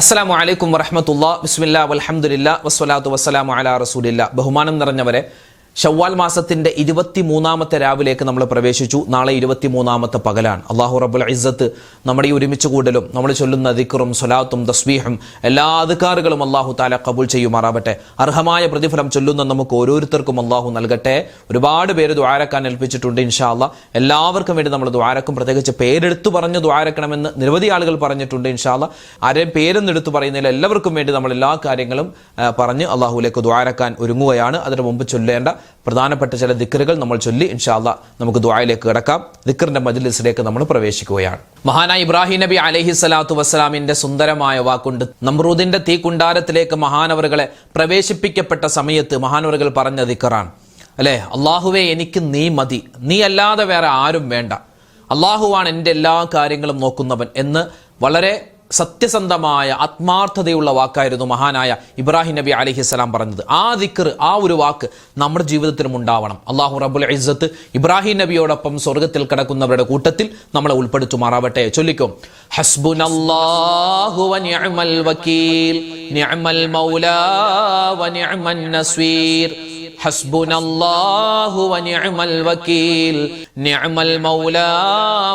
അസ്സലാമു അലൈക്കും വറഹ്മത്തുള്ളാഹി ബിസ്മില്ലാഹി വൽഹംദുലില്ലാഹി വസ്സലാത്തു വസ്സലാമു അലാ റസൂലില്ലാഹ്. ബഹുമാനം നിറഞ്ഞവരെ, ഷവ്വാൽ മാസത്തിന്റെ 23-ാമത്തെ രാവിലേക്ക് നമ്മൾ പ്രവേശിച്ചു. നാളെ 23-ാമത്തെ പകലാണ്. അല്ലാഹു റബ്ബുൽ ഇസ്സത്ത് നമ്മുടെ ഈ ഒരുമിച്ച് കൂടലും നമ്മൾ ചൊല്ലുന്ന ദിക്റും സ്വലാത്തും തസ്ബീഹും എല്ലാ അദ്കാറുകളും അല്ലാഹു തആല ഖബൂൽ ചെയ്യുമാറാവട്ടെ. അർഹമായ പ്രതിഫലം ചൊല്ലുന്ന നമുക്ക് ഓരോരുത്തർക്കും അല്ലാഹു നൽകട്ടെ. ഒരുപാട് പേര് ദുആരക്കാൻ ഏൽപ്പിച്ചിട്ടുണ്ട്. ഇൻഷാ അല്ലാഹ് എല്ലാവർക്കും വേണ്ടി നമ്മൾ ദുആരക്കും. പ്രത്യേകിച്ച് പേരെടുത്തു പറഞ്ഞ് ദുആരക്കണമെന്ന് നിരവധി ആളുകൾ പറഞ്ഞിട്ടുണ്ട്. ഇൻഷാ അല്ലാഹ് ആരെയും പേരൊന്നും എടുത്തു പറയുന്നില്ല. എല്ലാവർക്കും വേണ്ടി നമ്മൾ എല്ലാ കാര്യങ്ങളും പറഞ്ഞ് അല്ലാഹുവിലേക്ക് ദുആരക്കാൻ ഒരുങ്ങുകയാണ്. അതിനു മുമ്പ് ചൊല്ലേണ്ട പ്രധാനപ്പെട്ട ചില ദിക്റുകൾ നമ്മൾ ചൊല്ലി ഇൻഷാ അല്ലാഹ് നമുക്ക് ദുആയിലേക്ക് കിടക്കാം. ദിക്റിന്റെ മജ്ലിസിലേക്ക് നമ്മൾ പ്രവേശിക്കുകയാണ്. മഹാനായ ഇബ്രാഹിം നബി അലൈഹിസ്സലാത്തു വസ്സലാമിന്റെ സുന്ദരമായ വാക്കുണ്ട്. നമ്രൂദിന്റെ തീക്കുണ്ടാരത്തിലേക്ക് മഹാനവറുകളെ പ്രവേശിപ്പിക്കപ്പെട്ട സമയത്ത് മഹാനവറുകൾ പറഞ്ഞ ദിക്റാണ് അല്ലേ? അല്ലാഹുവേ, എനിക്ക് നീ മതി, നീ അല്ലാതെ വേറെ ആരും വേണ്ട, അല്ലാഹുവാണ് എൻ്റെ എല്ലാ കാര്യങ്ങളും നോക്കുന്നവൻ എന്ന് വളരെ സത്യസന്ധമായ ആത്മാർത്ഥതയുള്ള വാക്കായിരുന്നു മഹാനായ ഇബ്രാഹിം നബി അലൈഹിസ്സലാം പറഞ്ഞത്. ആ ദിക്ർ, ആ ഒരു വാക്ക് നമ്മുടെ ജീവിതത്തിലും ഉണ്ടാവണം. അല്ലാഹു റബ്ബുൽ ഇസ്സത്ത് ഇബ്രാഹിം നബിയോടൊപ്പം സ്വർഗ്ഗത്തിൽ കിടക്കുന്നവരുടെ കൂട്ടത്തിൽ നമ്മളെ ഉൾപ്പെടുത്തുമാറാവട്ടെ. ചൊല്ലിക്കും: ഹസ്ബുനല്ലാഹു വ നിഅമൽ വകീൽ, നിഅമൽ മൗലാ വ നിഅമൻ നസീർ. ഹസ്ബുനല്ലാഹു വ നിഅമൽ വകീൽ, നിഅമൽ മൗലാ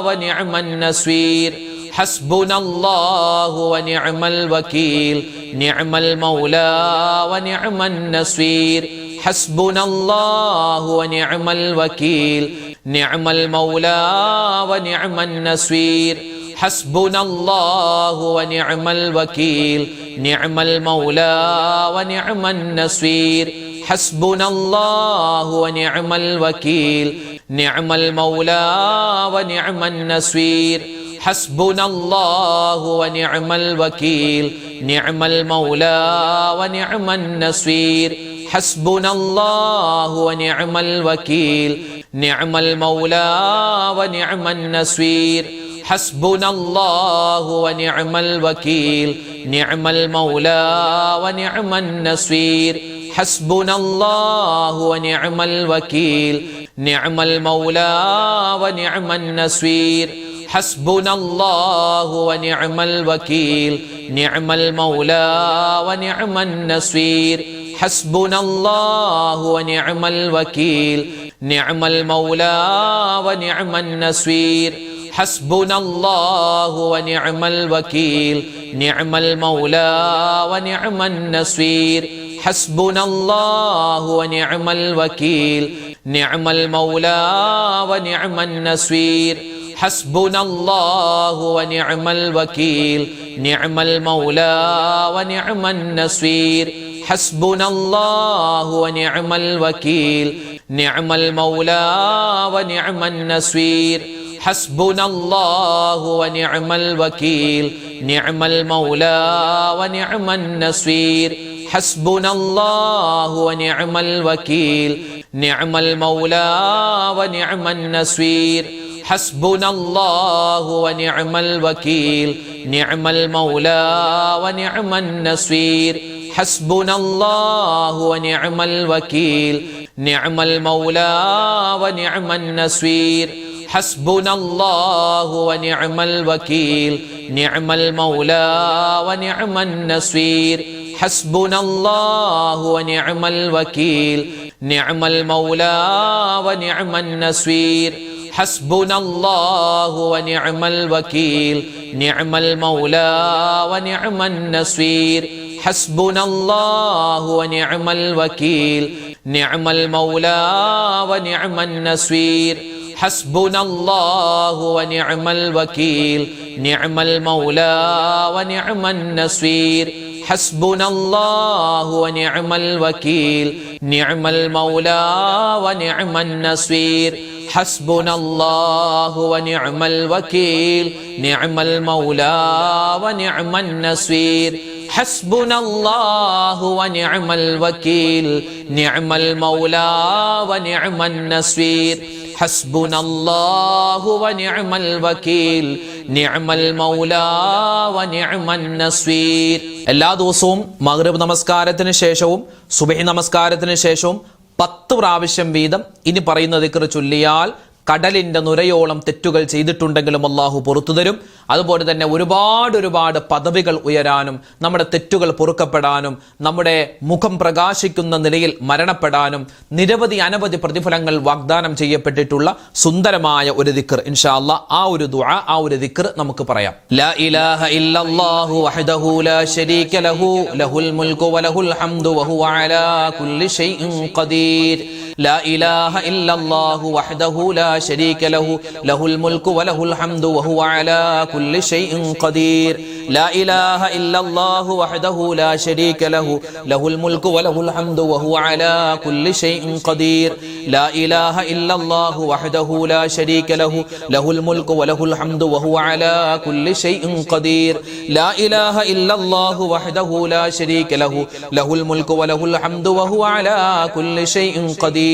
വ നിഅമൻ നസീർ. ഹസ്ബുനല്ലാഹു വ നിഅമൽ വകീൽ, നിഅമൽ മൗലാ വ നിഅമൻ നസീർ. ഹസ്ബുനല്ലാഹു വ നിഅമൽ വകീൽ, നിഅമൽ മൗലാ വ നിഅമൻ നസീർ. ഹസ്ബുനല്ലാഹു വ നിഅമൽ വകീൽ, നിഅമൽ മൗലാ വ നിഅമൻ നസീർ. ഹസ്ബുനല്ലാഹു വ നിഅമൽ വകീൽ, നിഅമൽ മൗലാ വ നിഅമൻ നസീർ. ഹസ്ബുനല്ലാഹു വ നിഅമൽ വകീൽ, നിഅമൽ മൗലാ വ നിഅമൻ നസീർ. ഹസ്ബുനല്ലാഹു വ നിഅമൽ വകീൽ, നിഅമൽ മൗലാ വ നിഅമൻ നസീർ. ഹസ്ബുനല്ലാഹു വ നിഅമൽ വകീൽ, നിഅമൽ മൗലാ വ നിഅമൻ നസീർ. ഹസ്ബുനല്ലാഹു വ നിഅമൽ വകീൽ, നിഅമൽ മൗലാ വ നിഅമൻ നസീർ. ഹസ്ബുനല്ലാഹു വ നിഅമൽ വകീൽ, നിഅമൽ മൗലാ വ നിഅമൻ നസീർ. ഹസ്ബുനല്ലാഹു വ നിഅമൽ വകീൽ, നിഅമൽ മൗലാ വ നിഅമൻ നസീർ. ഹസ്ബുനല്ലാഹു വ നിഅമൽ വകീൽ, നിഅമൽ മൗലാ വ നിഅമൻ നസീർ. ഹസ്ബുനല്ലാഹു വ നിഅമൽ വകീൽ, നിഅമൽ മൗലാ വ നിഅമൻ നസീർ. ഹസ്ബുനല്ലാഹു വ നിഅമൽ വകീൽ, നിഅമൽ മൗലാ വ നിഅമൻ നസീർ. ഹസ്ബുനല്ലാഹു വ നിഅമൽ വകീൽ, നിഅമൽ മൗലാ വ നിഅമൻ നസീർ. ഹസ്ബുനല്ലാഹു വ നിഅമൽ വകീൽ, നിഅമൽ മൗലാ വ നിഅമൻ നസീർ. ഹസ്ബുനല്ലാഹു വ നിഅമൽ വകീൽ, നിഅമൽ മൗലാ വ നിഅമൻ നസീർ. ഹസ്ബുനല്ലാഹു വ നിഅമൽ വകീൽ, നിഅമൽ മൗലാ വ നിഅമൻ നസീർ. ഹസ്ബുനല്ലാഹു വ നിഅമൽ വകീൽ, നിഅമൽ മൗലാ വ നിഅമൻ നസീർ. ഹസ്ബുനല്ലാഹു വ നിഅമൽ വകീൽ, നിഅമൽ മൗലാ വ നിഅമൻ നസീർ. ഹസ്ബുനല്ലാഹു വ നിഅമൽ വകീൽ, നിഅമൽ മൗലാ വ നിഅമൻ നസീർ. ഹസ്ബുനല്ലാഹു വ നിഅമൽ വകീൽ, നിഅമൽ മൗലാ വ നിഅമൻ നസീർ. ഹസ്ബുനല്ലാഹു വ നിഅമൽ വകീൽ, നിഅമൽ മൗലാ വ നിഅമൻ നസീർ. ഹസ്ബുനല്ലാഹു വ നിഅമൽ വകീൽ, നിഅമൽ മൗലാ വ നിഅമൻ നസീർ. ഹസ്ബുനല്ലാഹു വ നിഅമൽ വകീൽ, നിഅമൽ മൗലാ വ നിഅമൻ നസീർ. ഹസ്ബുനല്ലാഹു വ നിഅമൽ വകീൽ, നിഅമൽ മൗലാ വ നിഅമൻ നസീർ. ഹസ്ബുനല്ലാഹു വ നിഅമൽ വകീൽ, നിഅമൽ മൗലാ വ നിഅമൻ നസീർ. ഹസ്ബുനല്ലാഹു വ നിഅമൽ വകീൽ, നിഅമൽ മൗലാ വ നിഅമൻ നസീർ. എല്ലാ ദിവസവും മഗ്രിബ് നമസ്കാരത്തിന് ശേഷവും സുബ്ഹി നമസ്കാരത്തിന് ശേഷവും 10 പ്രാവശ്യം വീതം ഇനി പറയുന്ന ദിക്ർ ചൊല്ലിയാൽ കടലിൻ്റെ നുരയോളം തെറ്റുകൾ ചെയ്തിട്ടുണ്ടെങ്കിലും അള്ളാഹു പുറത്തു തരും. അതുപോലെ തന്നെ ഒരുപാട് പദവികൾ ഉയരാനും നമ്മുടെ തെറ്റുകൾ പൊറുക്കപ്പെടാനും നമ്മുടെ മുഖം പ്രകാശിക്കുന്ന നിലയിൽ മരണപ്പെടാനും അനവധി പ്രതിഫലങ്ങൾ വാഗ്ദാനം ചെയ്യപ്പെട്ടിട്ടുള്ള സുന്ദരമായ ഒരു ദിക്ർ ഇൻഷാ അല്ലാഹ് ആ ഒരു ദുആ ആ ഒരു ദിക്ർ നമുക്ക് പറയാം. ലാ ഇലാഹ ഇല്ലല്ലാഹു വഹ്ദഹു ലാ ശരീക ലഹു ലഹുൽ മുൽക്കു വലഹുൽ ഹംദു വഹുവ അലാ കുല്ലി ഷൈഇൻ ഖദീർ. لا إله إلا الله وحده لا شريك له له الملك وله الحمد وهو على كل شيء قدير. لا إله إلا الله وحده لا شريك له له الملك وله الحمد وهو على كل شيء قدير. لا إله إلا الله وحده لا شريك له له الملك وله الحمد وهو على كل شيء قدير. لا إله إلا الله وحده لا شريك له له الملك وله الحمد وهو على كل شيء قدير.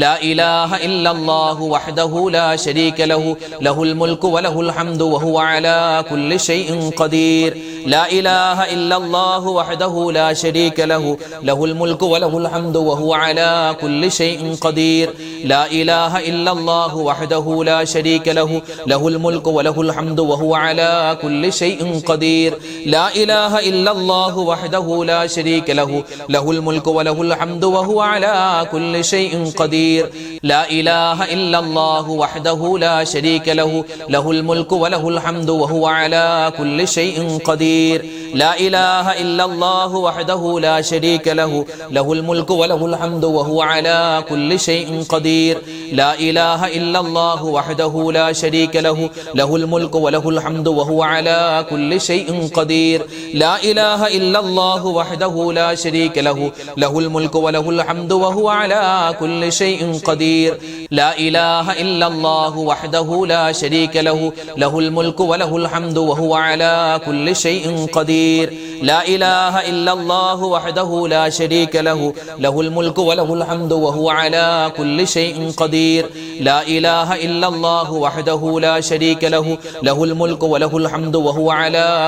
لا إله إلا الله وحده لا شريك له له الملك وله الحمد وهو على كل شيء قدير. لا إله إلا الله وحده لا شريك له له الملك وله الحمد وهو على كل شيء قدير. لا إله إلا الله وحده لا شريك له له الملك وله الحمد وهو على كل شيء قدير. لا إله إلا الله وحده لا شريك له له الملك وله الحمد وهو على كل شيء قدير. لا إله إلا الله وحده لا شريك له له الملك وله الحمد وهو على كل شيء قدير. لا إله إلا الله وحده لا شريك له له الملك وله الحمد وهو على كل شيء قدير. لا إله إلا الله وحده لا شريك له له الملك وله الحمد وهو على كل شيء قدير. لا إله إلا الله وحده لا شريك له له الملك وله الحمد وهو على كل شيء قدير. لا إله إلا الله وحده لا شريك له له الملك وله الحمد وهو على كل شيء قدير. لا إله إلا الله وحده لا شريك له له الملك وله الحمد وهو على كل شيء قدير. لا إله إلا الله وحده لا شريك له له الملك وله الحمد وهو على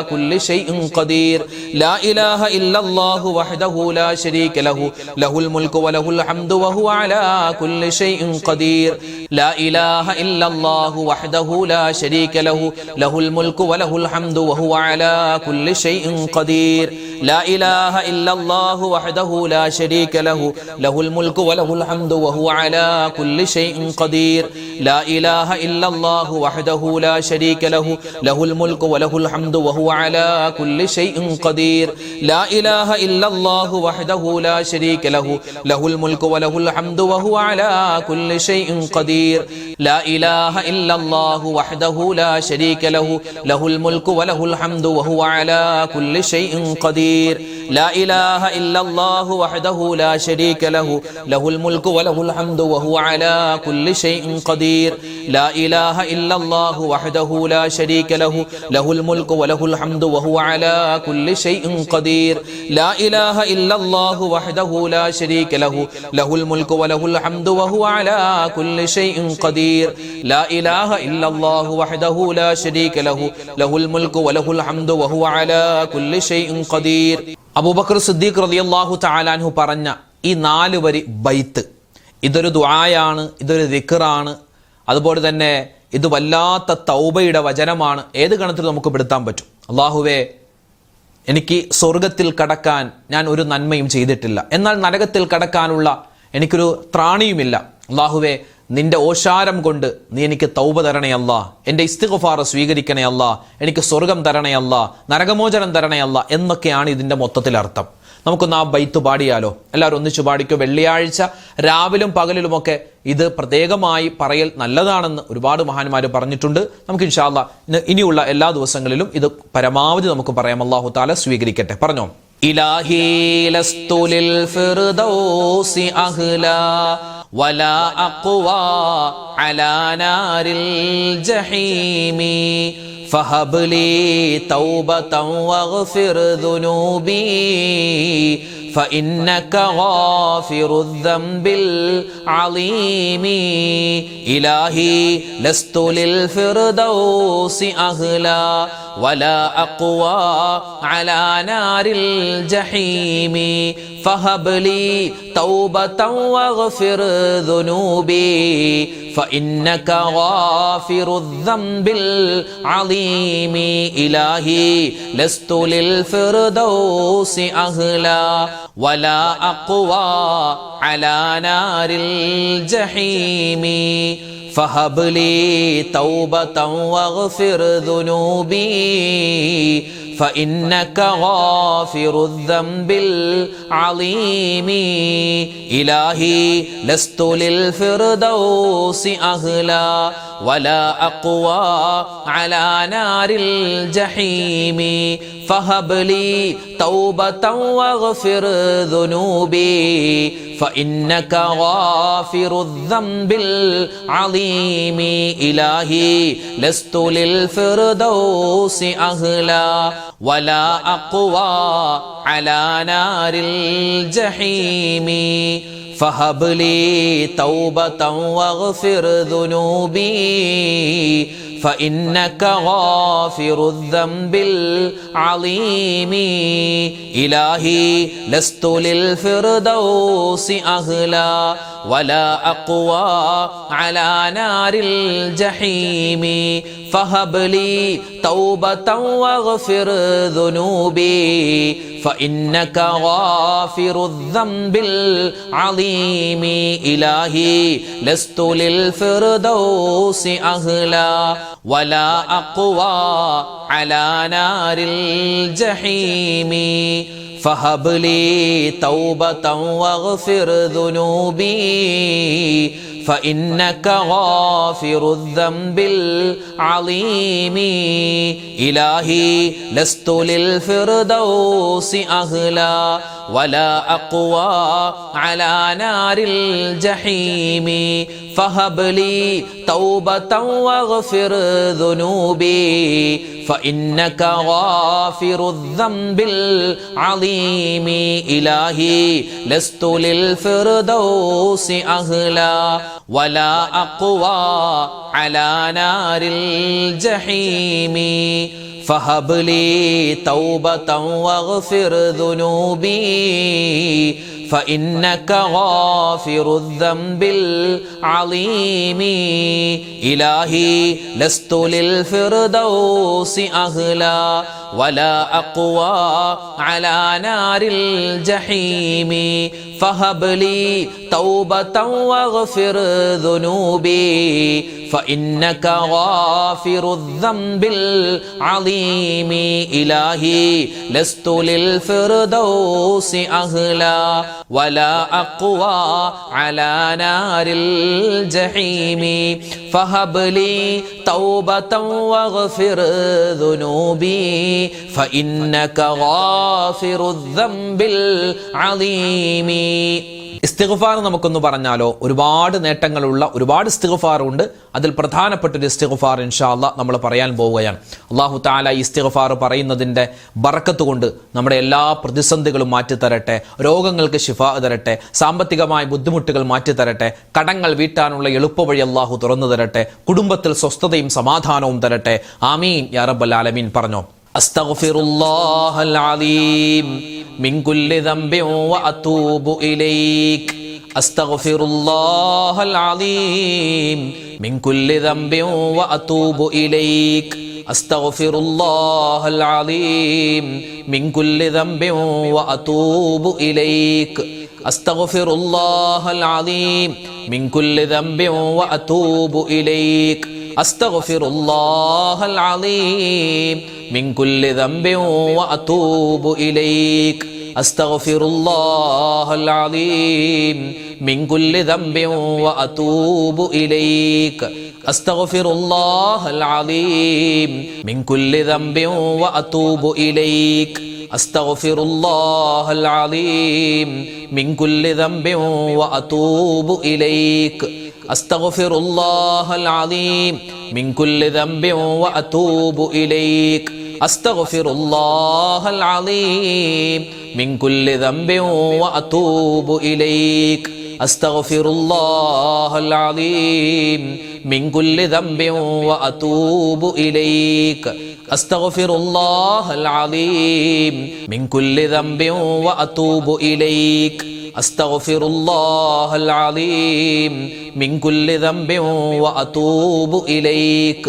كل شيء قدير. لا إله إلا الله وحده لا شريك له له الملك وله الحمد وهو على كل شيء قدير. لا إله إلا الله وحده لا شريك له له الملك وله الحمد وهو على كل شيء قدير. لا إله إلا الله وحده لا شريك له له الملك وله الحمد وهو على كل شيء قدير. لا إله إلا الله وحده لا شريك له له الملك وله الحمد وهو على كل شيء قدير. لا إله إلا الله وحده لا شريك له له الملك وله الحمد وهو على كل شيء قدير. لا إله إلا الله وحده لا شريك له له الملك وله الحمد وهو على كل شيء قدير. لا إله إلا الله وحده لا شريك له له الملك وله الحمد وهو على كل شيء قدير. لا إله إلا الله وحده لا شريك له له الملك وله الحمد وهو على كل شيء قدير. لا إله إلا الله وحده لا شريك له له الملك وله الحمد وهو على كل شيء قدير. لا إله إلا الله وحده لا شريك له له الملك وله الحمد وهو على كل شيء قدير. അബൂബക്കർ സിദ്ദീഖ് റളിയല്ലാഹു തആല അൻഹു പറഞ്ഞ ഈ 4 വരി ബൈത്ത് ഇതൊരു ദുആയാണ്, ഇതൊരു ദിക്റാണ്, അതുപോലെ തന്നെ ഇത് വല്ലാത്ത തൗബയുടെ വചനമാണ്. ഏത് ഗണത്തിൽ നമുക്ക് പെടുത്താൻ പറ്റും? അല്ലാഹുവേ, എനിക്ക് സ്വർഗത്തിൽ കടക്കാൻ ഞാൻ ഒരു നന്മയും ചെയ്തിട്ടില്ല, എന്നാൽ നരകത്തിൽ കടക്കാനുള്ള എനിക്കൊരു ത്രാണിയുമില്ല. അല്ലാഹുവേ, നിന്റെ ഓശാരം കൊണ്ട് നീ എനിക്ക് തൗബ തരണേ അല്ലാ, എൻ്റെ ഇസ്തിഗ്ഫാർ സ്വീകരിക്കണേ അല്ലാ, എനിക്ക് സ്വർഗം തരണേ അല്ലാ, നരകമോചനം തരണേ അല്ലാ എന്നൊക്കെയാണ് ഇതിൻ്റെ മൊത്തത്തിൽ അർത്ഥം. നമുക്കൊന്ന് ആ ബൈത്ത് പാടിയാലോ? എല്ലാവരും ഒന്നിച്ചു പാടിക്കോ. വെള്ളിയാഴ്ച രാവിലും പകലിലുമൊക്കെ ഇത് പ്രത്യേകമായി പറയൽ നല്ലതാണെന്ന് ഒരുപാട് മഹാന്മാർ പറഞ്ഞിട്ടുണ്ട്. നമുക്ക് ഇൻഷാ അല്ലാഹ് ഇനിയുള്ള എല്ലാ ദിവസങ്ങളിലും ഇത് പരമാവധി നമുക്ക് പറയാം. അല്ലാഹു തആല സ്വീകരിക്കട്ടെ. പറഞ്ഞോ. ഇലാഹി ലസ്തു ലിൽ ഫിർദൗസി അഹ്ലാ വലാ അഖ്വാ അലാ നാരിൽ ജഹീമി فهب لي توبة واغفر ذنوبي فإنك غافر الذنب العظيم. إلهي لست للفردوس أهلا ولا أقوى على نار الجحيم فهب لي توبة واغفر ذنوبي فإنك غافر الذنب العظيم إلهي لست للفردوس أهلا ولا أقوى على نار الجحيم فهب لي توبة واغفر ذنوبي فإنك غافر الذنب العظيم إلهي لست للفردوس أهلا ولا أقوى على نار الجحيم فهب لي توبة واغفر ذنوبي فإنك غافر الذنب العظيم إلهي لست للفردوس أهلا ولا أقوى على نار الجحيم فهب لي توبة واغفر ذنوبي فإنك غافر الذنب العظيم إلهي لست للفردوس أهلا ولا أقوى على نار الجحيم فهب لي توبة واغفر ذنوبي فإنك غافر الذنب العظيم إلهي لست للفردوس أهلا ولا أقوى على نار الجحيم فهب لي توبة واغفر ذنوبي فإنك غافر الذنب العظيم إلهي لست للفردوس أهلا ولا أقوى على نار الجحيم فهب لي توبة واغفر ذنوبي فإنك غافر الذنب العظيم إلهي لست للفردوس أهلا ولا أقوى على نار الجحيم فهب لي توبة واغفر ذنوبي فإنك غافر الذنب العظيم إلهي لست للفردوس أهلا ولا أقوى على نار الجحيم فهب لي توبة واغفر ذنوبي فإنك غافر الذنب العظيم إلهي لست للفردوس أهلا ولا أقوى على نار الجحيم فهب لي توبة واغفر ذنوبي فإنك غافر الذنب العظيم. ഇസ്തിഗ്ഫാർ നമുക്കൊന്ന് പറഞ്ഞാലോ? ഒരുപാട് നേട്ടങ്ങളുള്ള ഒരുപാട് ഇസ്തിഗ്ഫാർ ഉണ്ട്. അതിൽ പ്രധാനപ്പെട്ടൊരു ഇസ്തിഗ്ഫാർ ഇൻഷാ അല്ലാഹ് നമ്മൾ പറയാൻ പോവുകയാണ്. അല്ലാഹു തആല ഈ ഇസ്തിഗ്ഫാർ പറയുന്നതിൻ്റെ ബറക്കത്ത് കൊണ്ട് നമ്മുടെ എല്ലാ പ്രതിസന്ധികളും മാറ്റിത്തരട്ടെ, രോഗങ്ങൾക്ക് ശിഫാ തരട്ടെ, സാമ്പത്തികമായ ബുദ്ധിമുട്ടുകൾ മാറ്റിത്തരട്ടെ, കടങ്ങൾ വീട്ടാനുള്ള എളുപ്പവഴി അല്ലാഹു തുറന്നു തരട്ടെ, കുടുംബത്തിൽ സ്വസ്ഥതയും സമാധാനവും തരട്ടെ. ആമീൻ യാ റബ്ബൽ ആലമീൻ. പറഞ്ഞോ, അസ്തഗ്ഫിറുല്ലാഹൽ അലീം മിൻ കുല്ലി ദംബിൻ വഅതൂബു ഇലൈക്. അസ്തഗ്ഫിറുല്ലാഹൽ അലീം മിൻ കുല്ലി ദംബിൻ വഅതൂബു ഇലൈക്. അസ്തഗ്ഫിറുല്ലാഹൽ അലീം മിൻ കുല്ലി ദംബിൻ വഅതൂബു ഇലൈക്. അസ്തഗ്ഫിറുല്ലാഹൽ അലീം മിൻ കുല്ലി ദംബിൻ വഅതൂബു ഇലൈക്. അസ്തഗ്ഫിറുല്ലാഹൽ അലീം മിൻ കുല്ലി ദംബിൻ വഅതൂബു ഇലൈക്. അസ്തഗ്ഫിറുല്ലാഹൽ അലീം മിൻ കുല്ലി ദംബിൻ വഅതൂബു ഇലൈക്. അസ്തഗ്ഫിറുല്ലാഹൽ അലീം മിൻ കുല്ലി ദംബിൻ വഅതൂബു ഇലൈക്. അസ്തഗ്ഫിറുല്ലാഹൽ അലീം മിൻ കുല്ലി ദംബിൻ വഅതൂബു ഇലൈക്. അസ്തഗ്ഫിറുല്ലാഹൽ അലീം മിൻ കുല്ലി ദംബിൻ വഅതൂബു ഇലൈക്. അസ്തഗ്ഫിറുല്ലാഹൽ അലീം മിൻ കുല്ലി ദംബിൻ വഅതൂബു ഇലൈക്. അസ്തഗ്ഫിറുല്ലാഹൽ അലീം മിൻ കുല്ലി ദംബിൻ വഅതൂബു ഇലൈക്. അസ്തഗ്ഫിറുല്ലാഹൽ അലീം മിൻ കുല്ലി ദംബിൻ വഅതൂബു ഇലൈക്. അസ്തഗ്ഫിറുല്ലാഹൽ അലീം മിൻ കുല്ലി ദംബിൻ വഅതൂബു ഇലൈക്.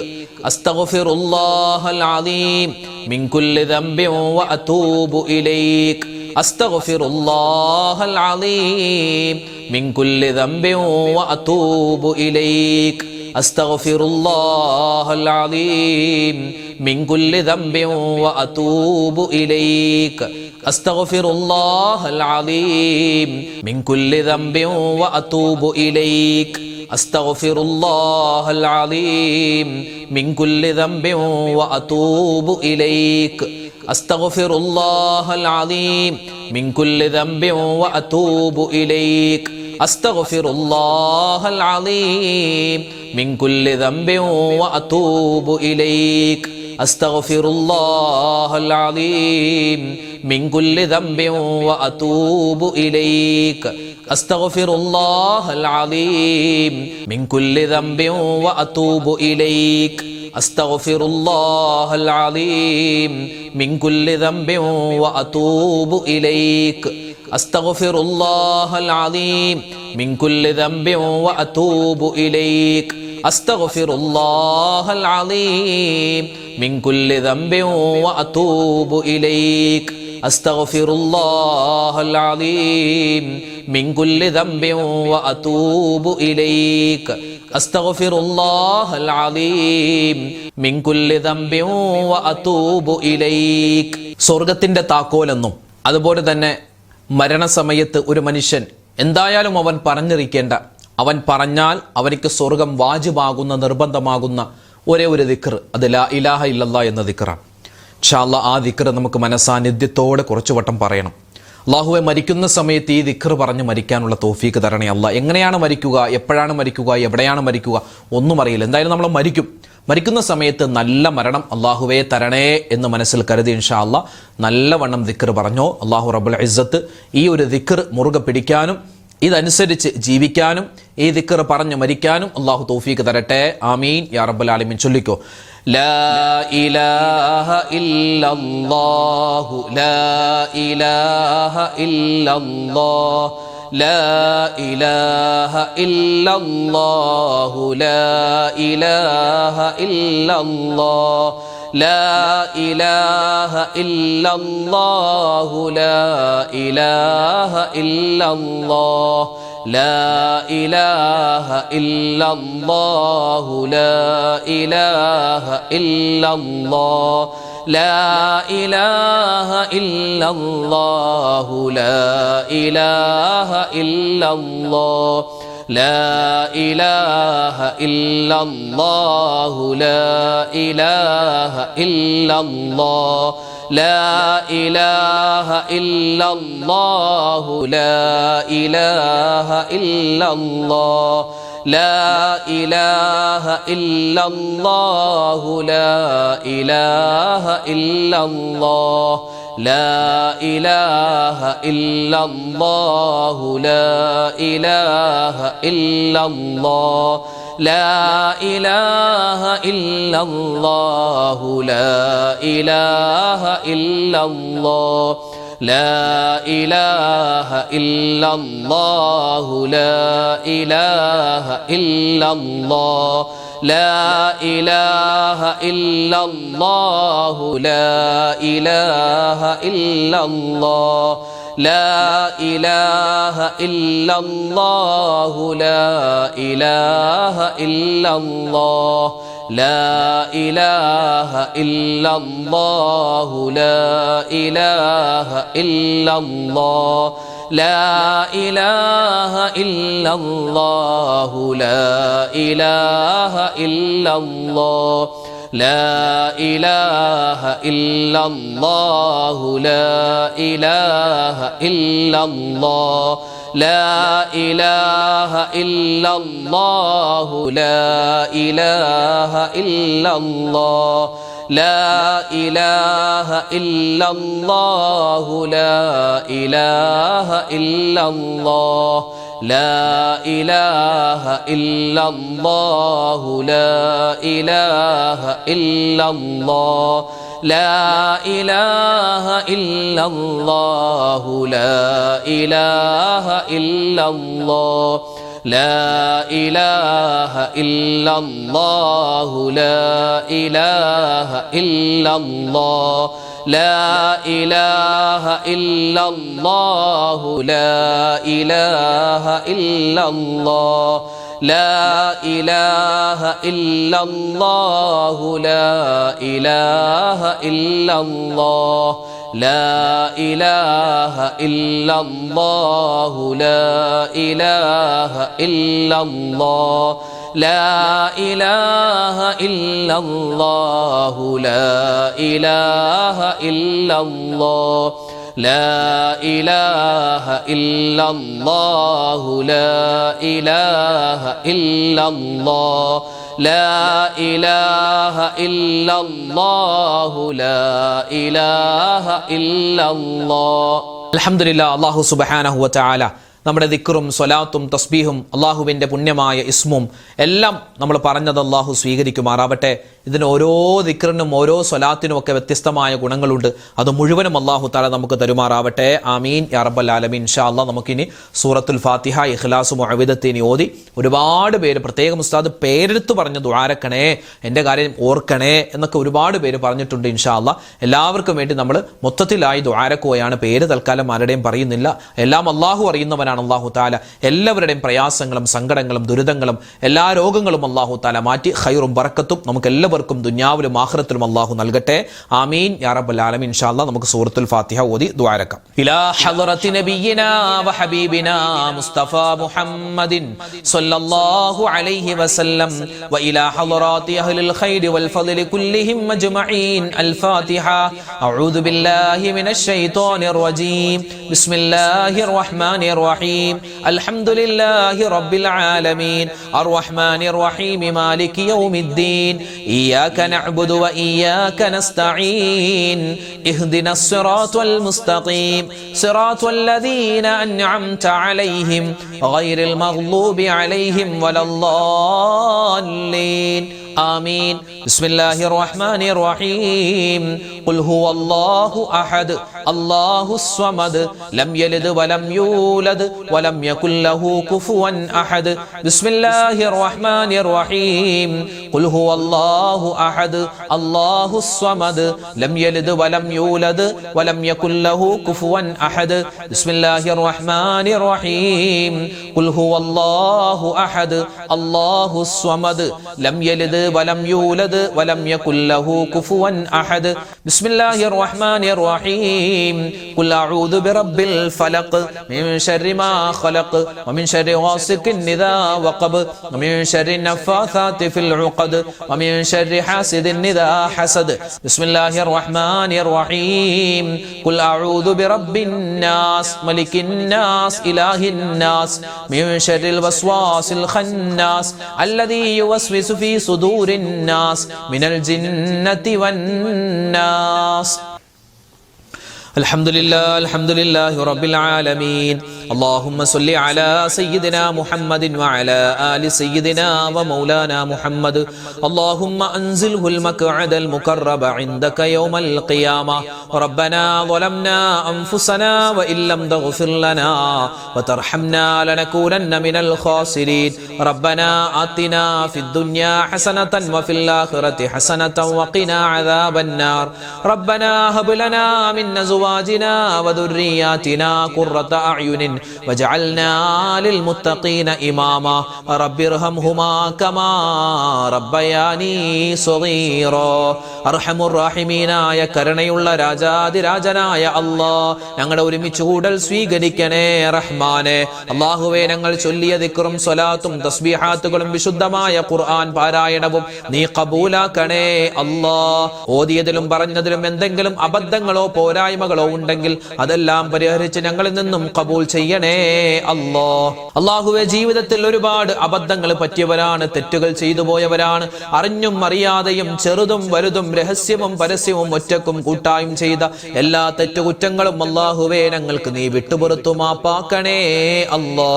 അസ്തഗ്ഫിറുല്ലാഹൽ അലീം മിൻ കുല്ലി ദംബിൻ വഅതൂബു ഇലൈക്. അസ്തഗ്ഫിറുല്ലാഹൽ അലീം മിൻ കുല്ലി ദംബിൻ വഅതൂബു ഇലൈക്. അസ്തഗ്ഫിറുല്ലാഹൽ അലീം മിൻ കുല്ലി ദംബിൻ വഅതൂബു ഇലൈക്. അസ്തഗ്ഫിറുല്ലാഹൽ അലീം മിൻ കുല്ലി ദംബിൻ വഅതൂബു ഇലൈക്. അസ്തഗ്ഫിറുല്ലാഹൽ അലീം മിൻ കുല്ലി ദംബിൻ വഅതൂബു ഇലൈക്. അസ്തഗ്ഫിറുല്ലാഹൽ അലീം മിൻ കുല്ലി ദംബിൻ വഅതൂബു ഇലൈക്. അസ്തഗ്ഫിറുല്ലാഹൽ അലീം മിൻ കുല്ലി ദംബിൻ വഅതൂബു ഇലൈക്. അസ്തഗ്ഫിറുല്ലാഹൽ അലീം മിൻ കുല്ലി ദംബിൻ വഅതൂബു ഇലൈക്. അസ്തഗ്ഫിറുല്ലാഹൽ അലീം മിൻ കുല്ലി ദംബിൻ വഅതൂബു ഇലൈക്. അസ്തഗ്ഫിറുല്ലാഹൽ അലീം മിൻ കുല്ലി ദംബിൻ വഅതൂബു ഇലൈക്. അസ്തഗ്ഫിറുല്ലാഹൽ അലീം മിൻ കുല്ലി ദംബിൻ വഅതൂബു ഇലൈക്. അസ്തഗ്ഫിറുല്ലാഹൽ അലീം മിൻ കുല്ലി ദംബിൻ വഅതൂബു ഇലൈക്. അസ്തഗ്ഫിറുല്ലാഹൽ അലീം മിൻ കുല്ലി ദംബിൻ വഅതൂബു ഇലൈക്. അസ്തഗ്ഫിറുല്ലാഹൽ അലീം മിൻ കുല്ലി ദംബിൻ വഅതൂബു ഇലൈക്. സ്വർഗത്തിന്റെ താക്കോലെന്നും അതുപോലെ തന്നെ മരണസമയത്ത് ഒരു മനുഷ്യൻ എന്തായാലും അവൻ പറഞ്ഞിരിക്കേണ്ട, അവൻ പറഞ്ഞാൽ അവർക്ക് സ്വർഗം വാജിബാകുന്ന നിർബന്ധമാകുന്ന ഒരേ ഒരു ദിക്ർ, അത് ലാ ഇലാഹ ഇല്ലല്ലാഹ് എന്ന ദിക്റാണ്. ഇൻഷാ അല്ലാഹ് ആ ദിക്ർ നമുക്ക് മനസാന്നിധ്യത്തോടെ കുറച്ചു വട്ടം പറയണം. അല്ലാഹുവെ, മരിക്കുന്ന സമയത്ത് ഈ ദിക്ർ പറഞ്ഞ് മരിക്കാനുള്ള തൗഫീക്ക് തരണേ അല്ലാഹ്. എങ്ങനെയാണ് മരിക്കുക, എപ്പോഴാണ് മരിക്കുക, എവിടെയാണ് മരിക്കുക ഒന്നും അറിയില്ല. എന്തായാലും നമ്മൾ മരിക്കും. മരിക്കുന്ന സമയത്ത് നല്ല മരണം അല്ലാഹുവേ തരണേ എന്ന് മനസ്സിൽ കരുതി ഇൻഷാ അല്ലാഹ് നല്ലവണ്ണം ദിക്ർ പറഞ്ഞോ. അല്ലാഹു റബ്ബുൽ ഇസ്സത്ത് ഈ ഒരു ദിക്ർ മുറുകെ പിടിക്കാനും ഇതനുസരിച്ച് ജീവിക്കാനും ഈ ദിക്ർ പറഞ്ഞ് മരിക്കാനും അല്ലാഹു തൗഫീക്ക് തരട്ടെ. ആമീൻ യാ റബ്ബൽ ആലമീൻ. ചൊല്ലിക്കോ, ലാ ഇലാഹ ഇല്ലല്ലാഹു ലാ ഇലാഹ ഇല്ലല്ലാഹ് ലാ ഇലാഹ ഇല്ലല്ലാഹു ലാ ഇലാഹ ഇല്ലല്ലാഹ് ലാ ഇലാഹ ഇല്ലല്ലാഹു ലാ ഇലാഹ ഇല്ലല്ലാഹ് ലാ ഇലാഹ ഇല്ലല്ലാഹു ലാ ഇലാഹ ഇല്ലല്ലാഹ് ലാ ഇലാഹ ഇല്ലല്ലാഹു ലാ ഇലാഹ ഇല്ലല്ലാഹ് ലാ ഇലാഹ ഇല്ലല്ലാഹു ലാ ഇലാഹ ഇല്ലല്ലാഹ് ലാ ഇലാഹ ഇല്ലല്ലാഹു ലാ ഇലാഹ ഇല്ലല്ലാഹ് ലാ ഇലാഹ ഇല്ലല്ലാഹു ലാ ഇലാഹ ഇല്ലല്ലാഹ് ലാ ഇലാഹ ഇല്ലല്ലാഹു ലാ ഇലാഹ ഇല്ലല്ലാഹ് ലാ ഇലാഹ ഇല്ലല്ലാഹു ലാ ഇലാഹ ഇല്ലല്ലാഹ് ലാ ഇലാഹ ഇല്ലല്ലാഹു ലാ ഇലാഹ ഇല്ലല്ലാഹ് ലാ ഇലാഹ ഇല്ലല്ലാഹു ലാ ഇലാഹ ഇല്ലല്ലാഹ് ലാ ഇലാഹ ഇല്ലല്ലാഹു ലാ ഇലാഹ ഇല്ലല്ലാഹ് ലാ ഇലാഹ ഇല്ലല്ലാഹു ലാ ഇലാഹ ഇല്ലല്ലാഹ് ലാ ഇലാഹ ഇല്ലല്ലാഹു ലാ ഇലാഹ ഇല്ലല്ലാഹ് ലാ ഇലാഹ ഇല്ലല്ലാഹു ലാ ഇലാഹ ഇല്ലല്ലാഹ് ലാ ഇലാഹ ഇല്ലല്ലാഹു ലാ ഇലാഹ ഇല്ലല്ലാഹ് ലാ ഇലാഹ ഇല്ലല്ലാഹു ലാ ഇലാഹ ഇല്ലല്ലാഹ് لا إله إلا الله لا إله إلا الله لا إله إلا الله لا إله إلا الله لا إله إلا الله لا إله إلا الله لا إله إلا الله لا إله إلا الله لا إله إلا الله لا إله إلا الله لا إله إلا الله لا إله إلا الله لا إله إلا الله لا إله إلا الله لا إله إلا الله لا إله إلا الله لا إله إلا الله لا إله إلا الله الحمد لله الله سبحانه وتعالى നമ്മുടെ ദിക്റും സ്വലാത്തും തസ്ബീഹും അള്ളാഹുവിൻ്റെ പുണ്യമായ ഇസ്മും എല്ലാം നമ്മൾ പറഞ്ഞത് അള്ളാഹു സ്വീകരിക്കുമാറാവട്ടെ. ഇതിന് ഓരോ ദിക്റിനും ഓരോ സ്വലാത്തിനും ഒക്കെ വ്യത്യസ്തമായ ഗുണങ്ങളുണ്ട്. അത് മുഴുവനും അള്ളാഹു തആല നമുക്ക് തരുമാറാവട്ടെ. ആമീൻ യാ റബ്ബൽ ആലമീൻ. ഇൻഷാ അല്ലാഹ് നമുക്കിനി സൂറത്തുൽ ഫാത്തിഹ, ഇഖ്ലാസ്, മുഅവ്വിദത്തൈനി ഓതി ഒരുപാട് പേര് പ്രത്യേകം ഉസ്താദ് പേരെടുത്ത് പറഞ്ഞ് ദുആരക്കണേ, എൻ്റെ കാര്യം ഓർക്കണേ എന്നൊക്കെ ഒരുപാട് പേര് പറഞ്ഞിട്ടുണ്ട്. ഇൻഷാ അല്ലാഹ് എല്ലാവർക്കും വേണ്ടി നമ്മൾ മൊത്തത്തിലായി ദുആരക്കുകയാണ്. പേര് തൽക്കാലം ആരുടെയും പറയുന്നില്ല. എല്ലാം അള്ളാഹു അറിയുന്നവനാണ് അള്ളാഹു തആല. എല്ലാവരുടെയും പ്രയാസങ്ങളും സങ്കടങ്ങളും ദുരിതങ്ങളും എല്ലാ രോഗങ്ങളും അള്ളാഹു തആല മാറ്റി ഖൈറും ബറക്കത്തും നമുക്ക് എല്ലാവർക്കും ദുനിയാവിലും ആഖിറത്തിലും അള്ളാഹു നൽകട്ടെ. ആമീൻ യാ റബ്ബൽ ആലമീൻ. ഇൻഷാ അല്ലാഹ് നമുക്ക് സൂറത്തുൽ ഫാത്തിഹ ഓതി ദുആരക്കാം. ഇലാ ഹളറത്തി നബിയിനാ വ ഹബീബിനാ മുസ്തഫ മുഹമ്മദിൻ സ്വല്ലല്ലാഹു അലൈഹി വസല്ലം വ ഇലാ ഹളറാത്തി അഹ്ലിൽ ഖൈരി വൽ ഫദ്ലി കുല്ലിഹിം അജ്മഈൻ. അൽ ഫാത്തിഹ. അഊദു ബില്ലാഹി മിനശ് ശൈത്വാനിർ റജീം. ബിസ്മില്ലാഹിർ റഹ്മാനിർ റഹീം. الحمد لله رب العالمين الرحمن الرحيم مالك يوم الدين إياك نعبد وإياك نستعين اهدنا الصراط المستقيم صراط الذين أنعمت عليهم غير المغضوب عليهم ولا الضالين آمين. بسم الله الرحمن الرحيم. قل هو الله أحد الله الصمد لم يلد ولم يولد ولم يكن له كفوا أحد. بسم الله الرحمن الرحيم. قل هو الله أحد الله الصمد لم يلد ولم يولد ولم يكن له كفوا أحد. بسم الله الرحمن الرحيم. قل هو الله أحد الله الصمد لم يلد ولم يولد ولم يكن له كفوا أحد. بسم الله الرحمن الرحيم. قل أعوذ برب الفلق من شر ما خلق ومن شر غاسق إذا وقب ومن شر النفاثات في العقد ومن شر حاسد إذا حسد. بسم الله الرحمن الرحيم. قل أعوذ برب الناس ملك الناس إله الناس من شر الوسواس الخناس الذي يوسوس في صدور الناس من الجنة والناس. الحمد لله رب العالمين. اللهم صل على سيدنا محمد وعلى آل سيدنا ومولانا محمد. اللهم أنزله المقعد المقرب عندك يوم القيامة. ربنا ظلمنا أنفسنا وإن لم تغفر لنا وترحمنا لنكونن من الخاسرين. ربنا آتنا في الدنيا حسنة وفي الآخرة حسنة وقنا عذاب النار. ربنا هب لنا من أزواجنا وذرياتنا قرة أعين وجعلنا للمتقين إماما. رب ارحمهما كما ربياني صغيرا. അർഹമുർ റഹീമീനായ കരുണയുള്ള രാജാതിരാജനായ അല്ലാഹ്, ഞങ്ങളുടെ ഒരുമിച്ച് കൂടൽ സ്വീകരിക്കണേ റഹ്മാനെ. അല്ലാഹുവേ, ഞങ്ങൾ ചൊല്ലിയ ദിക്റും സ്വലാത്തും തസ്ബീഹാത്തുകളും വിശുദ്ധമായ ഖുർആൻ പാരായണവും നീ ഖബൂലാക്കണേ അല്ലാഹ്. ഓതിയതിലും പറഞ്ഞതിലും എന്തെങ്കിലും അബദ്ധങ്ങളോ പോരായ്മകളോ ഉണ്ടെങ്കിൽ അതെല്ലാം പരിഹരിച്ച് ഞങ്ങളിൽ നിന്നും ഖബൂൽ ചെയ്യണേ ചെയ്യണേ അല്ലാ. അല്ലാഹുവേ, ജീവിതത്തിൽ ഒരുപാട് അബദ്ധങ്ങൾ പറ്റിയവരാണ്, തെറ്റുകൾ ചെയ്തു പോയവരാണ്. അറിഞ്ഞും അറിയാതെയും ചെറുതും വലുതും രഹസ്യവും പരസ്യവും ഒറ്റക്കും കൂട്ടായും ചെയ്ത എല്ലാ തെറ്റുകുറ്റങ്ങളും അല്ലാഹുവേ ഞങ്ങൾക്ക് നീ വിട്ടുപുറത്തു മാപ്പാക്കണേ അല്ലാ.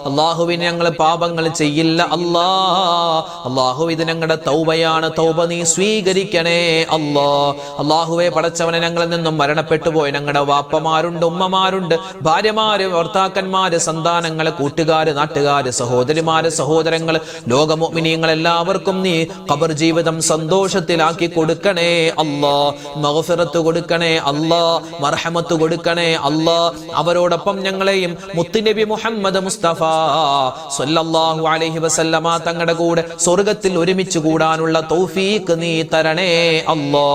അല്ലാഹുവിന് ഞങ്ങൾ പാപങ്ങൾ ചെയ്യില്ല അല്ലാ. അല്ലാഹു, ഇത് ഞങ്ങളുടെ തൗബയാണ്, തൗബ നീ സ്വീകരിക്കണേ അല്ലാ. അല്ലാഹുവേ, പടച്ചവനെ, ഞങ്ങളിൽ നിന്നും മരണപ്പെട്ടു പോയ ഞങ്ങളുടെ വാപ്പമാരുണ്ട്, ഉമ്മമാരുണ്ട്, ഭാര്യമാര്, ഭർത്താക്കന്മാര്, സന്താനങ്ങള്, കൂട്ടുകാര്, നാട്ടുകാര്, സഹോദരിമാര്, സഹോദരങ്ങള്, ലോക മുഅ്മിനീങ്ങൾ എല്ലാവർക്കും നീ ഖബർ ജീവിതം സന്തോഷത്തിലാക്കി കൊടുക്കണേ അല്ലാ. മഗ്ഫിറത്ത് കൊടുക്കണേ അല്ലാ, മർഹമത്ത് കൊടുക്കണേ അല്ലാ. അവരോടൊപ്പം ഞങ്ങളെയും മുത്തുനബി മുഹമ്മദ് മുസ്തഫ സ്വല്ലല്ലാഹു അലൈഹി വസല്ലമ തങ്ങളുടെ കൂടെ സ്വർഗ്ഗത്തിൽ ഒരുമിച്ച് കൂടാനുള്ള തൗഫീഖ് നീ തരണേ അല്ലാ.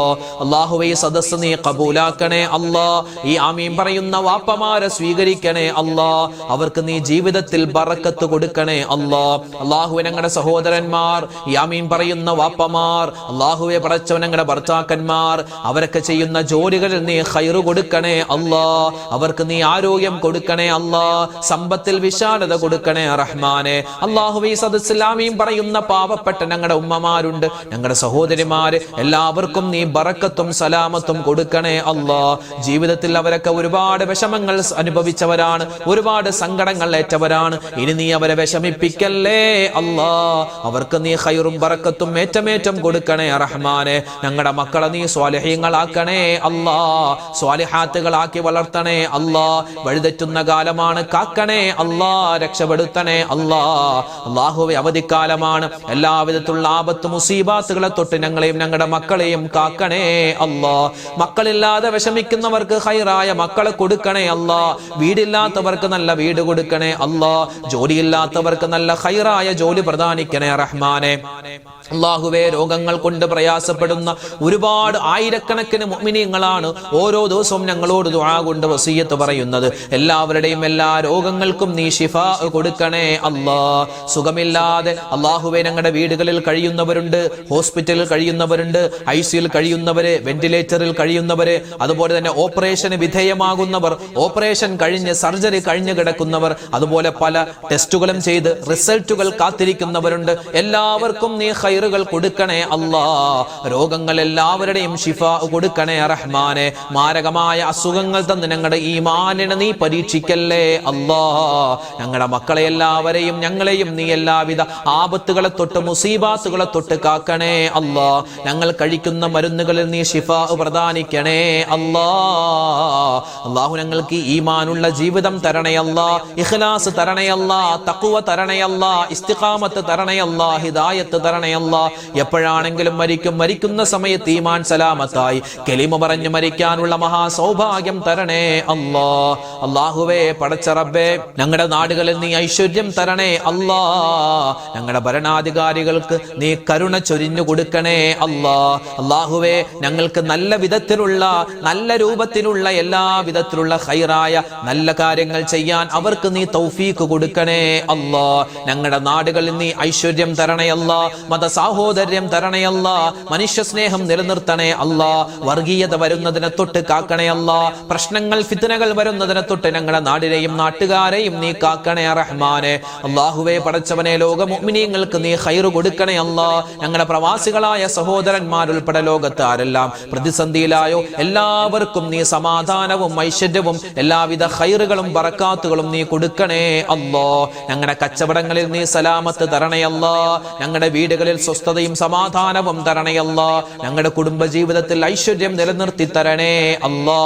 അല്ലാഹുവേ, ഈ സദസ്സ് നീ ഖബൂലാക്കണേ അല്ലാ. ഈ ആമീൻ പറയുന്ന വാപ്പമാരെ സ്വീകരിക്കണേ അല്ലാ. അവർക്ക് നീ ജീവിതത്തിൽ ബറക്കത്ത് കൊടുക്കണേ അല്ലാ. അല്ലാഹുവേ, ഞങ്ങളുടെ സഹോദരന്മാർ, ഈ ആമീൻ പറയുന്ന വാപ്പമാർ, അല്ലാഹുവേ പടച്ചവൻ, ഞങ്ങളുടെ ഭർത്താക്കന്മാർ, അവരൊക്കെ ചെയ്യുന്ന ജോലികളിൽ നീ ഖൈറ് കൊടുക്കണേ അല്ലാ. അവർക്ക് നീ ആരോഗ്യം കൊടുക്കണേ അല്ലാ. സമ്പത്തിൽ വിശാലത കൊടുക്കണേ റഹ്മാനെ. അല്ലാഹുവേ, ഈ സദസ്സിൽ ആമീൻ പറയുന്ന പാവപ്പെട്ട ഞങ്ങളുടെ ഉമ്മമാരുണ്ട്, ഞങ്ങളുടെ സഹോദരിമാര്, എല്ലാവർക്കും നീ ബറക്കത്തും സലാമത്തും കൊടുക്കണേ അല്ലാ. ജീവിതത്തിൽ അവരൊക്കെ ഒരുപാട് വിഷമങ്ങൾ അനുഭവിച്ചവരാണ്, ഒരുപാട് സങ്കടങ്ങൾ ഏറ്റവരാണ്. ഇനി നീ അവരെ വിഷമിപ്പിക്കല്ലേ അല്ലാ. അവർക്ക് നീ ഖൈറും ബറക്കത്തും ഏറ്റമേറ്റം കൊടുക്കണേ റഹ്മാനെ. ഞങ്ങളുടെ മക്കളെ നീ സ്വാലിഹീങ്ങളാക്കണേ അല്ലാ. സ്വാലിഹാത്തുകളാക്കി വളർത്തണേ അല്ലാ. വഴിതെറ്റുന്ന കാലമാണ്, കാക്കണേ അല്ലാ, രക്ഷപ്പെടുത്തണേ അല്ലാ. അല്ലാഹുവേ, അവധിക്കാലമാണ്, എല്ലാവിധത്തിലുള്ള ആപത്ത് മുസീബാത്തുകളെ തൊട്ട് ഞങ്ങളെയും ഞങ്ങളുടെ മക്കളെയും കാക്കണേ അല്ലാ. മക്കളില്ലാതെ വിഷമിക്കുന്നവർക്ക് ഖൈറായ മക്കളെ കൊടുക്കണേ അല്ലാ. വീടില്ലാത്തവർക്ക് നല്ല വീട് കൊടുക്കണേ അല്ലാ. ജോലിയില്ലാത്തവർക്ക് നല്ല ഖൈറായ ജോലി പ്രദാനിക്കണേ റഹ്മാനെ. അല്ലാഹുവേ, രോഗങ്ങൾ കൊണ്ട് പ്രയാസപ്പെടുന്ന ഒരുപാട് ആയിരക്കണക്കിന് മുഅ്മിനീങ്ങളാണ് ഓരോ ദിവസവും ഞങ്ങളോട് ദുആ കൊണ്ട് വസിയ്യത്ത് പറയുന്നത്. എല്ലാവരുടെയും എല്ലാ രോഗങ്ങൾക്കും നീ ശിഫാ കൊടുക്കണേ അല്ലാ. സുഖമില്ലാതെ അല്ലാഹുവേ ഞങ്ങളുടെ വീടുകളിൽ കഴിയുന്നവരുണ്ട്, ഹോസ്പിറ്റലിൽ കഴിയുന്നവരുണ്ട്, ഐസിയുൽ കഴിയുന്നവര്, വെന്റിലേറ്ററിൽ കഴിയുന്നവര്, അതുപോലെ തന്നെ ഓപ്പറേഷന് വിധേയമാകുന്നവർ, ഓപ്പറേഷൻ കഴിഞ്ഞ് സർജറി കഴിഞ്ഞു കിടക്കുന്നവർ, അതുപോലെ പല ടെസ്റ്റുകളും ചെയ്ത് റിസൾട്ടുകൾ കാത്തിരിക്കുന്നവരുണ്ട്. എല്ലാവർക്കും നീ ഖൈറുകൾ കൊടുക്കണേ അല്ലാ. രോഗങ്ങൾ എല്ലാവരുടെയും ശിഫാ കൊടുക്കണേ റഹ്മാനെ. മാരകമായ അസുഖങ്ങൾ തന്ന് ഞങ്ങളുടെ ഈമാനിനെ നീ പരീക്ഷിക്കല്ലേ അല്ലാ. ഞങ്ങളുടെ മക്കളെ എല്ലാവരെയും ഞങ്ങളെയും നീ എല്ലാവിധ ആപത്തുകളെ തൊട്ട് മുസീബാത്തുകളെ തൊട്ട് കാക്കണേ അല്ലാ. ഞങ്ങൾ കഴിക്കുന്ന മരുന്നുകളിൽ നീ ശിഫാ പ്രദാനിക്കണേ അല്ലാ. അല്ലാഹു, ഞങ്ങൾക്ക് ഈമാനുള്ള ജീവിതം തരണേ അല്ലാ, ഇഖ്ലാസ് തരണേ അല്ലാ, തഖ്വ തരണേ അല്ലാ, ഇസ്തിഖാമത്ത് തരണേ അല്ലാ, ഹിദായത്ത് തരണേ അല്ലാ. എപ്പോഴാണെങ്കിലും മരിക്കുന്ന സമയത്ത് ഈമാൻ സലാമത്തായി കലിമ പറഞ്ഞു മരിക്കാനുള്ള മഹാ സൗഭാഗ്യം തരണേ അല്ലാ. അല്ലാഹുവേ, പടച്ച റബ്ബേ, ഞങ്ങളുടെ നാടുകളിൽ നീ ഐശ്വര്യം തരണേ അല്ലാ. ഞങ്ങളുടെ ഭരണാധികാരികൾക്ക് നീ കരുണ ചൊരിഞ്ഞു കൊടുക്കണേ അല്ലാ. അല്ലാഹുവേ, ഞങ്ങൾക്ക് നല്ല വിധത്തിലുള്ള, നല്ല രൂപത്തിലുള്ള, എല്ലാ വിധത്തിലുള്ള ഖൈറായ നല്ല കാര്യങ്ങൾ ചെയ്യാൻ അവർക്ക് നീ തൗഫീഖ് കൊടുക്കണേ അല്ലാ. ഞങ്ങളുടെ നാടുകളിൽ നീ ഐശ്വര്യം തരണേ അല്ലാ. മത സാഹോദര്യം തരണേ അല്ലാ. മനുഷ്യ സ്നേഹം നിലനിർത്തണേ അല്ലാ. വർഗീയത വരുന്നതിനെ തൊട്ട് കാക്കണേ അല്ലാ. പ്രശ്നങ്ങൾ, ഫിത്നകൾ വരുന്നതിനെ തൊട്ട് ഞങ്ങളുടെ നാടിനെയും നാട്ടുകാരെയും നീ കാക്കണേ റഹ്മാനെ. അല്ലാഹുവേ, പടച്ചവനെ, ലോക മുഅ്മിനീങ്ങൾക്ക് നീ ഖൈറ് കൊടുക്കണേ അല്ലാ. ഞങ്ങളുടെ പ്രവാസികളായ സഹോദരന്മാരുൾപ്പെടെ ലോകത്ത് ആരെല്ലാം പ്രതിസന്ധിയിലായോ എല്ലാവർക്കും നീ സമാധാനവും ഐശ്വര്യവും എല്ലാവിധ ഖൈറുകളും ബറക്കാത്തുകളും നീ കൊടുക്കണേ അല്ലാ. ഞങ്ങളുടെ കച്ചവടങ്ങളിൽ നീ സലാമത്ത് തരണേ അല്ലാ. ഞങ്ങളുടെ വീടുകളിൽ സ്വസ്ഥതയും സമാധാനവും തരണേ അല്ലാ. ഞങ്ങളുടെ കുടുംബ ജീവിതത്തിൽ ഐശ്വര്യം നിലനിർത്തി തരണേ അല്ലാ.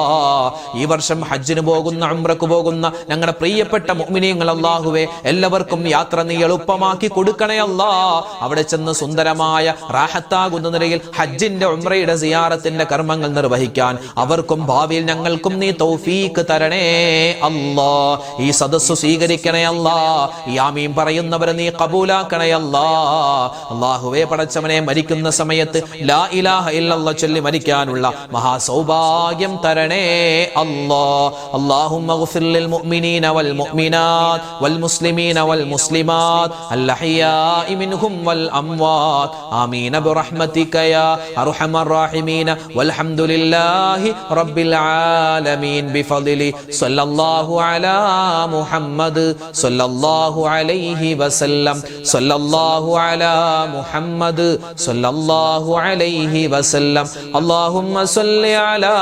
ഈ വർഷം ഹജ്ജിന് പോകുന്ന, ഉംറക്ക് പോകുന്ന ഞങ്ങളുടെ പ്രിയപ്പെട്ട മുഅ്മിനീങ്ങൾ അല്ലാഹുവേ, എല്ലാവർക്കും യാത്ര നീ എളുപ്പമാക്കി കൊടുക്കണേ അല്ലാ. അവിടെ ചെന്ന് സുന്ദരമായ റാഹത്താകുന്ന നിലയിൽ ഹജ്ജിന്റെ ഉംറയുടെ സിയാറത്തിന്റെ കർമ്മങ്ങൾ നിർവഹിക്കാൻ അവർക്കും ഭാവിയിൽ ഞങ്ങൾക്കും നീ തൗഫീഖ് തരണേ അല്ലാ. ഈ സദസ്സ് സ്വീകരിക്കണേ അല്ലാ. ഈ ആമീൻ പറയുന്നവരെ നീ ഖബൂലാക്കണേ അല്ലാ. അല്ലാഹുവേ, പടച്ചവനെ, മരിക്കുന്ന സമയത്ത് ലാ ഇലാഹ ഇല്ലല്ലാഹ് ചൊല്ലി മരിക്കാനുള്ള മഹാ സൗഭാഗ്യം തരണേ അല്ലാ. അല്ലാഹുമ്മ ഗ്ഫിർ ലിൽ മുഅ്മിനീന വൽ മുഅ്മിനാത്ത് വൽ മുസ്ലിമീന വൽ മുസ്ലിമാത്ത് അൽ അഹ്യാഇ മിൻഹും വൽ അംവാത് ആമീൻ ബിറഹ്മതിക യാ അർഹമർ റഹീമീൻ വൽഹംദുലില്ലാഹി റബ്ബിൽ ആലമീൻ ബിഫദ്ലി സ്വല്ലല്ലാഹു അലാ മുഹമ്മദ് സല്ലല്ലാഹു അലൈഹി വസല്ലം സല്ലല്ലാഹു അലാ മുഹമ്മദ് സല്ലല്ലാഹു അലൈഹി വസല്ലം അല്ലാഹുമ്മ സ്വല്ലി അലാ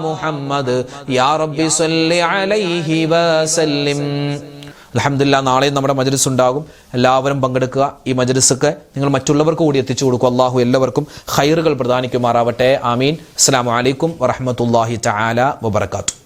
മുഹമ്മദ് യാ റബ്ബി സ്വല്ലി അലൈഹി വസല്ലം. അൽഹംദുലില്ലാ, നാളെയും നമ്മുടെ മജ്ലിസ് ഉണ്ടാകും. എല്ലാവരും പങ്കെടുക്കുക. ഈ മജ്ലിസൊക്കെ നിങ്ങൾ മറ്റുള്ളവർക്ക് കൂടി എത്തിച്ചു കൊടുക്കുക. അള്ളാഹു എല്ലാവർക്കും ഖൈറുകൾ പ്രദാനിക്കുമാറാവട്ടെ. ആമീൻ. അസ്സലാമു അലൈക്കും വറഹ്മത്തുള്ളാഹി തആല വബറകാതുഹു.